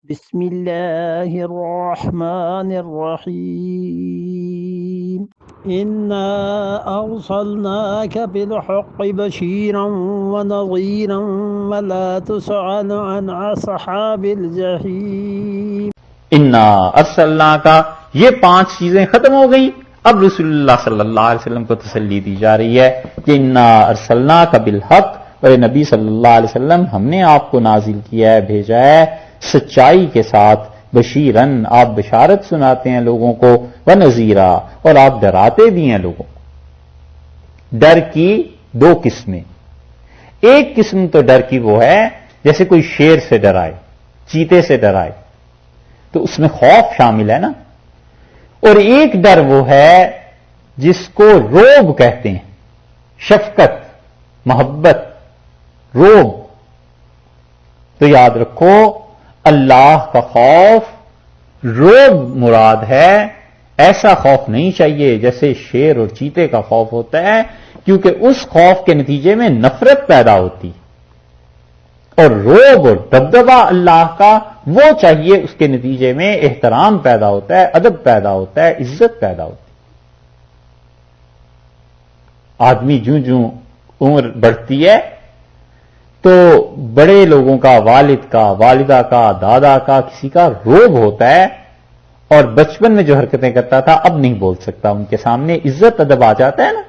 بسم الله الرحمن الرحيم إنا أرسلناك بالحق بشيرا ونظيرا ولا تسأل عن أصحاب الجحيم انا ارسلنا کا یہ 5 چیزیں ختم ہو گئیں. اب رسول اللہ صلی اللہ علیہ وسلم کو تسلی دی جا رہی ہے کہ انا ارسلنا کا بالحق، اور نبی صلی اللہ علیہ وسلم ہم نے آپ کو نازل کیا ہے، بھیجا ہے سچائی کے ساتھ. بشیرن، آپ بشارت سناتے ہیں لوگوں کو، ونذیرا، اور آپ ڈراتے بھی ہیں لوگوں کو. ڈر کی 2 قسمیں. ایک قسم تو ڈر کی وہ ہے جیسے کوئی شیر سے ڈرائے، چیتے سے ڈرائے، تو اس میں خوف شامل ہے نا. اور ایک ڈر وہ ہے جس کو روب کہتے ہیں، شفقت، محبت، روب. تو یاد رکھو اللہ کا خوف روب مراد ہے. ایسا خوف نہیں چاہیے جیسے شیر اور چیتے کا خوف ہوتا ہے، کیونکہ اس خوف کے نتیجے میں نفرت پیدا ہوتی. اور روب اور دبدبا اللہ کا وہ چاہیے، اس کے نتیجے میں احترام پیدا ہوتا ہے، ادب پیدا ہوتا ہے، عزت پیدا ہوتی ہے. آدمی جوں عمر بڑھتی ہے تو بڑے لوگوں کا، والد کا، والدہ کا، دادا کا، کسی کا روب ہوتا ہے، اور بچپن میں جو حرکتیں کرتا تھا اب نہیں بول سکتا ان کے سامنے. عزت ادب آ جاتا ہے نا،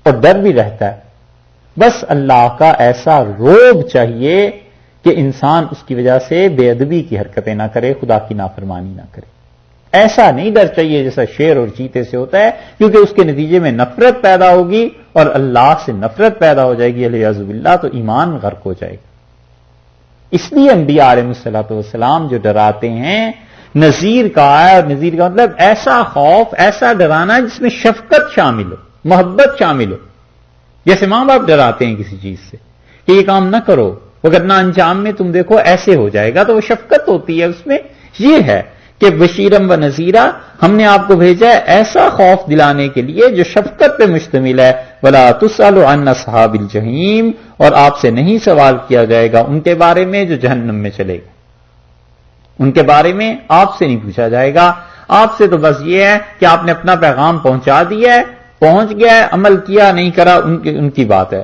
اور ڈر بھی رہتا ہے. بس اللہ کا ایسا روب چاہیے کہ انسان اس کی وجہ سے بے ادبی کی حرکتیں نہ کرے، خدا کی نافرمانی نہ کرے. ایسا نہیں ڈر چاہیے جیسا شیر اور چیتے سے ہوتا ہے، کیونکہ اس کے نتیجے میں نفرت پیدا ہوگی، اور اللہ سے نفرت پیدا ہو جائے گی علیہ باللہ، تو ایمان غرق ہو جائے گا. اس لیے انبیاء علیہ الصلوۃ والسلام جو ڈراتے ہیں، نذیر کا ہے، اور نذیر کا مطلب ایسا خوف، ایسا ڈرانا جس میں شفقت شامل ہو، محبت شامل ہو. جیسے ماں باپ ڈراتے ہیں کسی چیز سے کہ یہ کام نہ کرو، وگرنہ انجام میں تم دیکھو ایسے ہو جائے گا، تو وہ شفقت ہوتی ہے اس میں. یہ ہے کہ بشیرم و نذیرا، ہم نے آپ کو بھیجا ہے ایسا خوف دلانے کے لیے جو شفقت پہ مشتمل ہے. ولا تسأل عن اصحاب الجحیم، اور آپ سے نہیں سوال کیا جائے گا ان کے بارے میں جو جہنم میں چلے گا. ان کے بارے میں آپ سے نہیں پوچھا جائے گا. آپ سے تو بس یہ ہے کہ آپ نے اپنا پیغام پہنچا دیا ہے، پہنچ گیا ہے، عمل کیا نہیں کرا ان کی بات ہے.